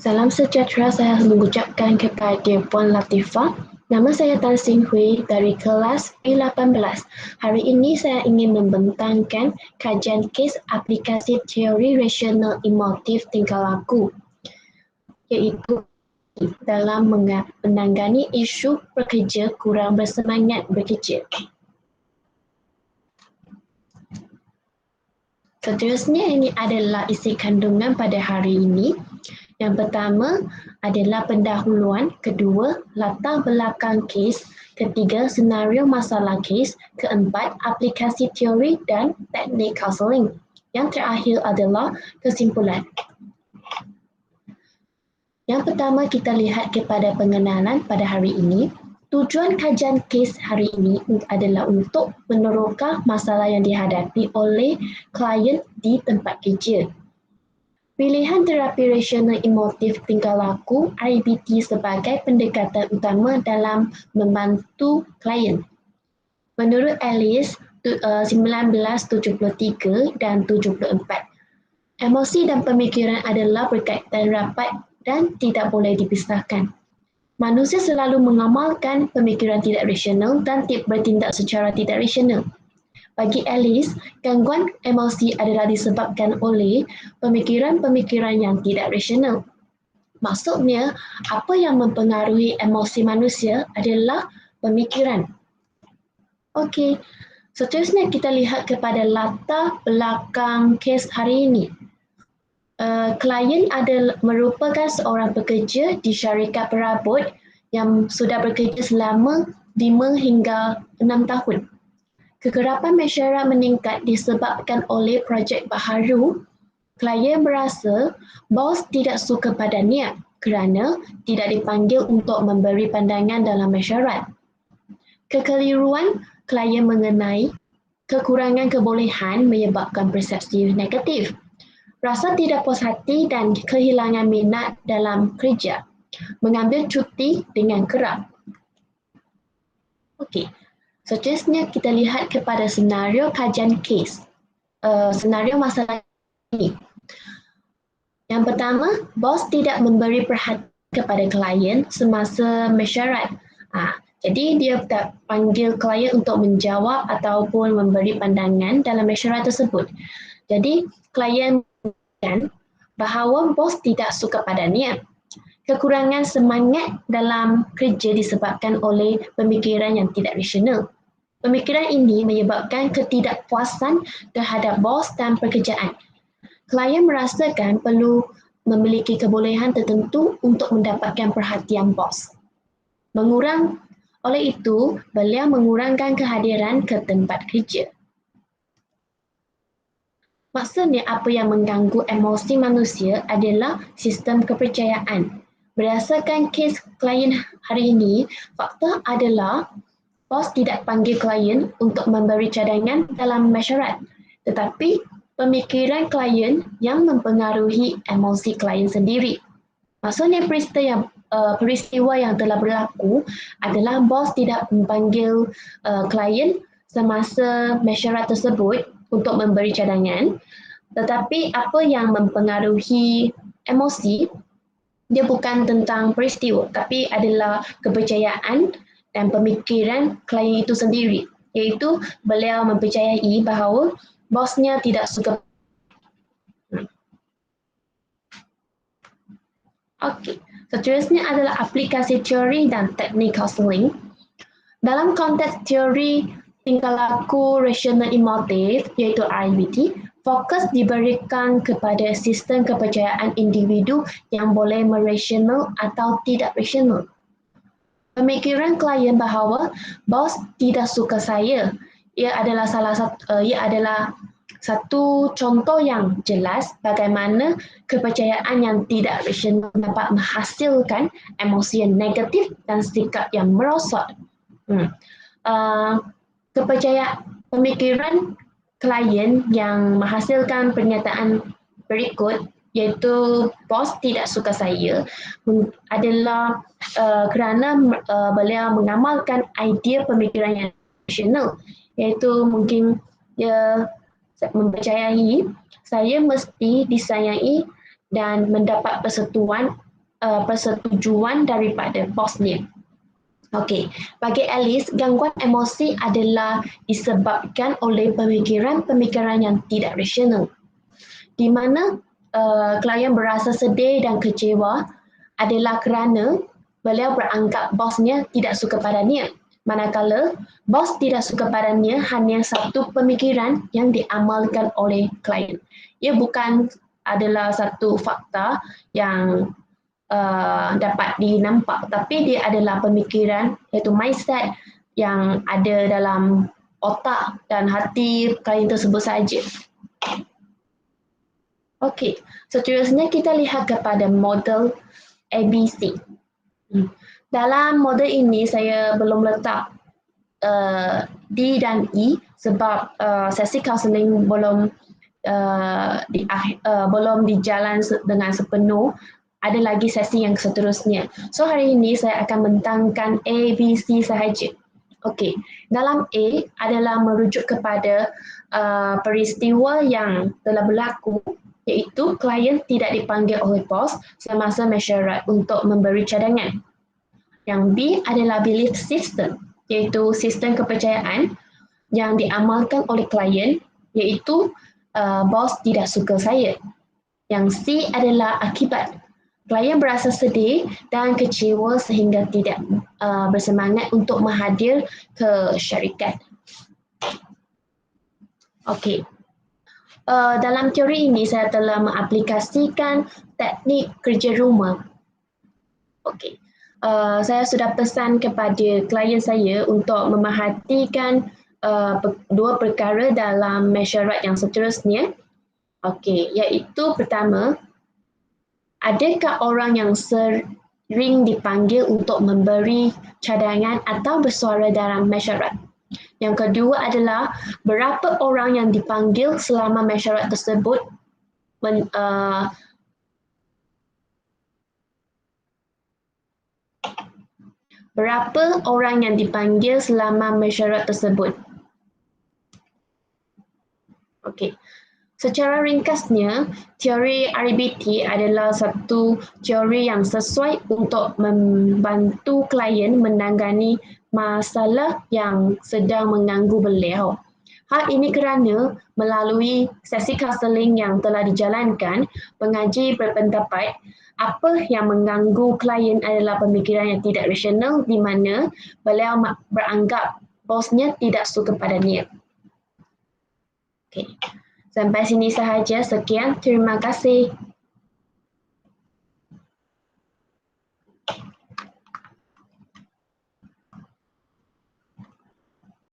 Salam sejahtera saya mengucapkan kepada Puan Latifah. Nama saya Tan Sing Hui dari kelas P18. Hari ini saya ingin membentangkan kajian kes aplikasi teori rasional emotif tingkah laku, iaitu dalam menangani isu pekerja kurang bersemangat bekerja. Seterusnya ini adalah isi kandungan pada hari ini. Yang pertama adalah pendahuluan, kedua latar belakang kes, ketiga senario masalah kes, keempat aplikasi teori dan teknik kaunseling. Yang terakhir adalah kesimpulan. Yang pertama kita lihat kepada pengenalan pada hari ini. Tujuan kajian kes hari ini adalah untuk meneroka masalah yang dihadapi oleh klien di tempat kerja. Pilihan terapi rasional emotif tingkah laku (RBT) sebagai pendekatan utama dalam membantu klien. Menurut Ellis 1973 dan 74, emosi dan pemikiran adalah berkaitan rapat dan tidak boleh dipisahkan. Manusia selalu mengamalkan pemikiran tidak rasional dan bertindak secara tidak rasional. Bagi Ellis, gangguan emosi adalah disebabkan oleh pemikiran-pemikiran yang tidak rasional. Maksudnya, apa yang mempengaruhi emosi manusia adalah pemikiran. Okey, seterusnya kita lihat kepada latar belakang kes hari ini. Klien merupakan seorang pekerja di syarikat perabot yang sudah bekerja selama 5 hingga 6 tahun. Kegerapan masyarakat meningkat disebabkan oleh projek baharu. Klien merasa bos tidak suka padanya kerana tidak dipanggil untuk memberi pandangan dalam mesyuarat. Kekeliruan klien mengenai kekurangan kebolehan menyebabkan persepsi negatif. Rasa tidak puas hati dan kehilangan minat dalam kerja. Mengambil cuti dengan kerap. Okey. Seterusnya kita lihat kepada senario kajian kes. Senario masalah ini. Yang pertama, bos tidak memberi perhatian kepada klien semasa mesyuarat. Jadi dia tak panggil klien untuk menjawab ataupun memberi pandangan dalam mesyuarat tersebut. Jadi klien mengatakan bahawa bos tidak suka padanya. Kekurangan semangat dalam kerja disebabkan oleh pemikiran yang tidak rasional. Pemikiran ini menyebabkan ketidakpuasan terhadap bos dan pekerjaan. Klien merasakan perlu memiliki kebolehan tertentu untuk mendapatkan perhatian bos. Oleh itu, beliau mengurangkan kehadiran ke tempat kerja. Maksudnya apa yang mengganggu emosi manusia adalah sistem kepercayaan. Berdasarkan kes klien hari ini, fakta adalah bos tidak panggil klien untuk memberi cadangan dalam mesyuarat, tetapi pemikiran klien yang mempengaruhi emosi klien sendiri. Maksudnya peristiwa yang telah berlaku adalah bos tidak memanggil klien semasa mesyuarat tersebut untuk memberi cadangan, tetapi apa yang mempengaruhi emosi dia bukan tentang peristiwa, tapi adalah kepercayaan dan pemikiran klien itu sendiri, iaitu beliau mempercayai bahawa bosnya tidak suka. Okey, seterusnya adalah aplikasi teori dan teknik kaunseling. Dalam konteks teori tingkah laku rasional emotif, iaitu RBT, fokus diberikan kepada sistem kepercayaan individu yang boleh merasional atau tidak rasional. Pemikiran klien bahawa bos tidak suka saya, ia adalah satu contoh yang jelas bagaimana kepercayaan yang tidak rasional dapat menghasilkan emosi yang negatif dan sikap yang merosot. Pemikiran klien yang menghasilkan pernyataan berikut, iaitu bos tidak suka saya, adalah kerana beliau mengamalkan idea pemikiran yang rasional, iaitu mungkin dia mempercayai saya mesti disayangi dan mendapat persetujuan persetujuan daripada bosnya. Okey, bagi Alice, gangguan emosi adalah disebabkan oleh pemikiran-pemikiran yang tidak rasional, di mana klien berasa sedih dan kecewa adalah kerana beliau beranggap bosnya tidak suka padanya. Manakala bos tidak suka padanya hanya satu pemikiran yang diamalkan oleh klien. Ia bukan adalah satu fakta yang dapat dinampak, tapi dia adalah pemikiran iaitu mindset yang ada dalam otak dan hati klien tersebut saja. Okey, seterusnya kita lihat kepada model ABC. Dalam model ini saya belum letak D dan E sebab sesi kaunseling belum belum dijalan dengan sepenuh. Ada lagi sesi yang seterusnya. So hari ini saya akan mentangkan A, B, C sahaja. Okey, dalam A adalah merujuk kepada peristiwa yang telah berlaku, iaitu klien tidak dipanggil oleh bos semasa mesyuarat untuk memberi cadangan. Yang B adalah belief system, iaitu sistem kepercayaan yang diamalkan oleh klien, iaitu bos tidak suka saya. Yang C adalah akibat. Klien berasa sedih dan kecewa sehingga tidak bersemangat untuk menghadir ke syarikat. Okey. Dalam teori ini saya telah mengaplikasikan teknik kerja rumah. Okey. Saya sudah pesan kepada klien saya untuk memerhatikan dua perkara dalam mesyuarat yang seterusnya. Okey, iaitu pertama, adakah orang yang sering dipanggil untuk memberi cadangan atau bersuara dalam mesyuarat? Yang kedua adalah berapa orang yang dipanggil selama mesyuarat tersebut berapa orang yang dipanggil selama mesyuarat tersebut? Okey. Secara ringkasnya, teori RBT adalah satu teori yang sesuai untuk membantu klien menangani masalah yang sedang mengganggu beliau. Hal ini kerana melalui sesi kaunseling yang telah dijalankan, pengaji berpendapat apa yang mengganggu klien adalah pemikiran yang tidak rasional di mana beliau beranggap bosnya tidak suka padanya. Okay. Sampai sini sahaja. Sekian. Terima kasih.